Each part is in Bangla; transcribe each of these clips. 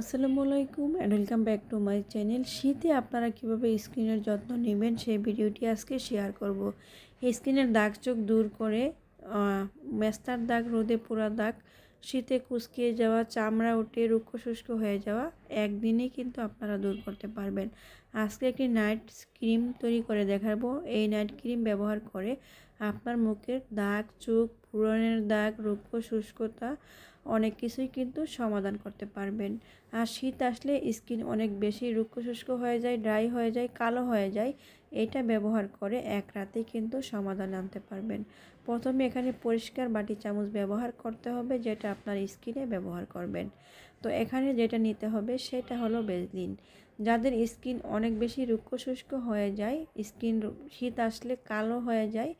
আসসালামু আলাইকুম and welcome back to my channel. শীতে আপনারা কীভাবে স্কিনের যত্ন নেবেন সেই ভিডিওটি আজকে শেয়ার করব। এই স্কিনের দাগ চোখ দূর করে মেস্তার দাগ, রোদে পোড়া দাগ, শীতে কুচকিয়ে যাওয়া, চামড়া উঠে রুক্ষ শুষ্ক হয়ে যাওয়া একদিনেই কিন্তু আপনারা দূর করতে পারবেন। আজকে একটি নাইট ক্রিম তৈরি করে দেখাবো। এই নাইট ক্রিম ব্যবহার করে আপনার মুখের দাগ, চোখ, ব্রণের দাগ, রুক্ষ শুষ্কতা অনেক কিছুই কিন্তু সমাধান করতে পারবেন। আর শীত আসলে স্কিন অনেক বেশি রুক্ষ শুষ্ক হয়ে যায়, ড্রাই হয়ে যায়, কালো হয়ে যায়। এটা ব্যবহার করে এক রাতেই কিন্তু সমাধান আনতে পারবেন। প্রথমে এখানে পরিষ্কার বাটি চামচ ব্যবহার করতে হবে, যেটা আপনার স্কিনে ব্যবহার করবেন। তো এখানে যেটা নিতে হবে সেটা হলো ভ্যাসলিন। যাদের স্কিন অনেক বেশি রুক্ষ শুষ্ক হয়ে যায়, স্কিন শীত আসলে কালো হয়ে যায়,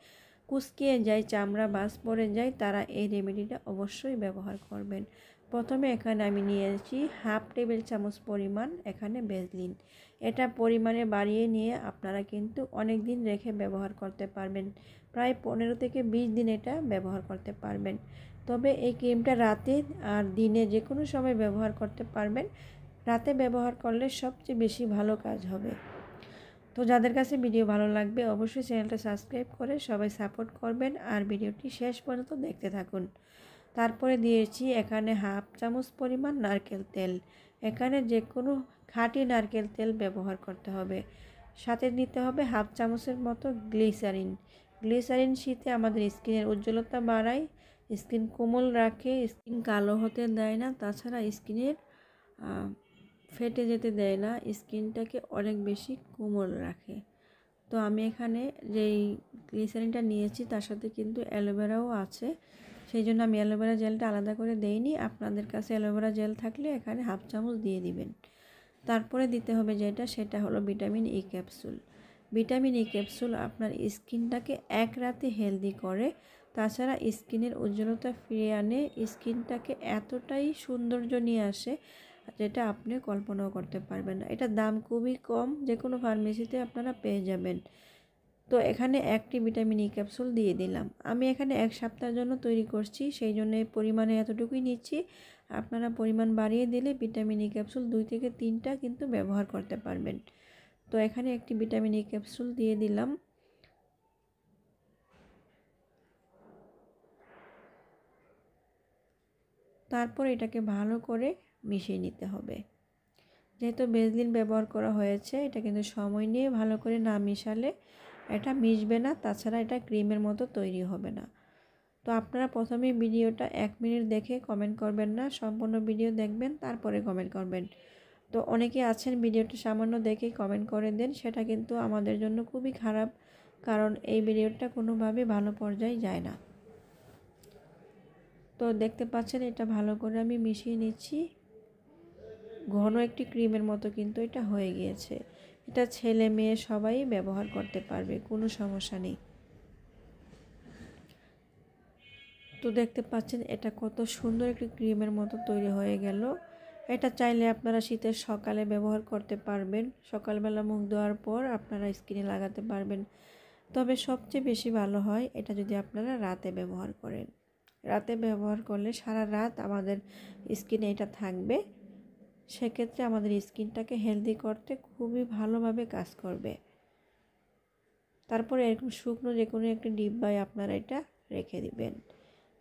কুচকিয়ে যায়, চামড়া বাজ পড়ে যায়, তারা এই রেমেডিটা অবশ্যই ব্যবহার করবেন। প্রথমে এখানে আমি নিয়েছি হাফ টেবিল চামচ পরিমাণ এখানে ভ্যাসলিন। এটা পরিমাণে বাড়িয়ে নিয়ে আপনারা কিন্তু অনেক দিন রেখে ব্যবহার করতে পারবেন। প্রায় 15 থেকে 20 দিন এটা ব্যবহার করতে পারবেন। তবে এই ক্রিমটা রাতে আর দিনে যে কোনো সময় ব্যবহার করতে পারবেন। রাতে ব্যবহার করলে সবচেয়ে বেশি ভালো কাজ হবে। তো যাদের কাছে ভিডিও ভালো লাগবে অবশ্যই চ্যানেলটা সাবস্ক্রাইব করে সবাই সাপোর্ট করবেন আর ভিডিওটি শেষ পর্যন্ত দেখতে থাকুন। তারপরে দিয়েছি এখানে হাফ চামচ পরিমাণ নারকেল তেল। এখানে যে কোনো খাঁটি নারকেল তেল ব্যবহার করতে হবে। সাথে নিতে হবে হাফ চামচের মতো গ্লিসারিন। গ্লিসারিন শীতে আমাদের স্কিনের উজ্জ্বলতা বাড়ায়, স্কিন কোমল রাখে, স্কিন কালো হতে দেয় না, তাছাড়া স্কিনের ফেটে যেতে দেয় না, স্কিনটাকে অনেক বেশি কোমল রাখে। তো আমি এখানে যেই গ্লিসারিনটা নিয়েছি তার সাথে কিন্তু অ্যালোভেরাও আছে, সেই জন্য আমি অ্যালোভেরা জেলটা আলাদা করে দেইনি। আপনাদের কাছে অ্যালোভেরা জেল থাকলে এখানে হাফ চামচ দিয়ে দিবেন। তারপরে দিতে হবে সেটা হলো vitamin E capsule. Vitamin E capsule আপনার স্কিনটাকে এক রাতে হেলদি করে, তাছাড়া স্কিনের উজ্জ্বলতা ফিরিয়ে আনে, স্কিনটাকে এতটাই সৌন্দর্য নিয়ে আসে যেটা আপনি কল্পনাও করতে পারবেন না। এটার দাম খুবই কম, যে কোনো ফার্মেসিতে আপনারা পেয়ে যাবেন। তো এখানে একটি ভিটামিন ই ক্যাপসুল দিয়ে দিলাম। আমি এখানে এক সপ্তাহের জন্য তৈরি করছি, সেই জন্য পরিমাণে এতটুকুই নিচ্ছি। আপনারা পরিমাণ বাড়িয়ে দিলে ভিটামিন ই ক্যাপসুল 2 থেকে 3টা কিন্তু ব্যবহার করতে পারবেন। তো এখানে একটি ভিটামিন ই ক্যাপসুল দিয়ে দিলাম। তারপর এটাকে ভালো করে মিশিয়ে নিতে হবে। যেহেতু ভ্যাসলিন ব্যবহার করা হয়েছে, এটা কিন্তু সময় নিয়ে ভালো করে না মিশালে এটা মিশবে না, তাছাড়া এটা ক্রিমের মতো তৈরি হবে না। তো আপনারা প্রথমে ভিডিওটা 1 মিনিট দেখে কমেন্ট করবেন না, সম্পূর্ণ ভিডিও দেখবেন তারপরে কমেন্ট করবেন। তো অনেকে আছেন ভিডিওটা সামান্য দেখেই কমেন্ট করে দেন, সেটা কিন্তু আমাদের জন্য খুবই খারাপ, কারণ এই ভিডিওটা কোনোভাবে ভালো পর্যায়ে যায় না। তো দেখতে পাচ্ছেন এটা ভালো করে আমি মিশিয়ে নিচ্ছি। ঘন একটি ক্রিমের মতো কিন্তু এটা হয়ে গিয়েছে। এটা ছেলে মেয়ে সবাই ব্যবহার করতে পারবে, কোনো সমস্যা নেই। তো দেখতে পাচ্ছেন এটা কত সুন্দর একটি ক্রিমের মতো তৈরি হয়ে গেল। এটা চাইলে আপনারা শীতের সকালে ব্যবহার করতে পারবেন, সকালবেলা মুখ ধোয়ার পর আপনারা স্কিনে লাগাতে পারবেন। তবে সবচেয়ে বেশি ভালো হয় এটা যদি আপনারা রাতে ব্যবহার করেন। রাতে ব্যবহার করলে সারা রাত আমাদের স্কিনে এটা থাকবে, সেক্ষেত্রে আমাদের স্কিনটাকে হেলদি করতে খুবই ভালোভাবে কাজ করবে। তারপরে এরকম শুকনো যে কোনো একটি ডিব্বায় আপনারা এটা রেখে দিবেন।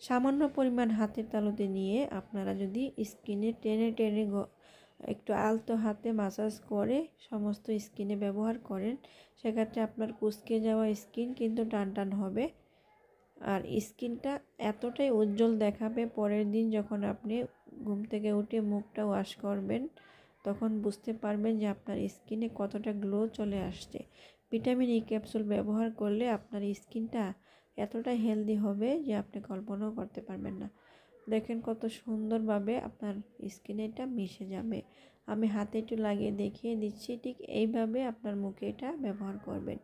সামান্য পরিমাণ হাতের তালুতে নিয়ে আপনারা যদি স্কিনে টেনে টেনে একটু আলতো হাতে মাসাজ করে সমস্ত স্কিনে ব্যবহার করেন, সেক্ষেত্রে আপনার কুচকে যাওয়া স্কিন কিন্তু টান টান হবে, আর স্কিনটা এতটাই উজ্জ্বল দেখাবে। পরের দিন যখন আপনি ঘুম থেকে উঠে মুখটা ওয়াশ করবেন, তখন বুঝতে পারবেন যে আপনার স্কিনে কতটা গ্লো চলে আসছে। ভিটামিন ই ক্যাপসুল ব্যবহার করলে আপনার স্কিনটা এতটাই হেলদি হবে যে আপনি কল্পনাও করতে পারবেন না। দেখেন কত সুন্দরভাবে আপনার স্কিনে এটা মিশে যাবে। আমি হাতে একটু লাগিয়ে দেখিয়ে দিচ্ছি, ঠিক এইভাবে আপনার মুখে এটা ব্যবহার করবেন।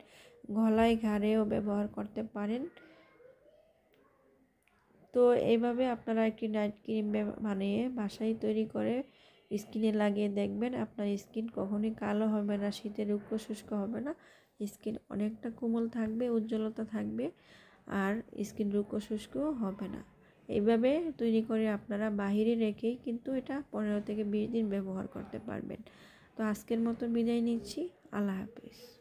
গলায়, ঘাড়েও ব্যবহার করতে পারেন। তো এইভাবে আপনারা একটি নাইট ক্রিম বানিয়ে বাসায় তৈরি করে স্কিনে লাগিয়ে দেখবেন, আপনার স্কিন কখনোই কালো হবে না, শীতে রুক্ষ শুষ্ক হবে না, স্কিন অনেকটা কোমল থাকবে, উজ্জ্বলতা থাকবে, আর স্কিন রুক্ষ শুষ্কও হবে না। এইভাবে তৈরি করে আপনারা বাহিরে রেখেই কিন্তু এটা 15 থেকে 20 দিন ব্যবহার করতে পারবেন। তো আজকের মতো বিদায় নিচ্ছি। আল্লাহ হাফেজ।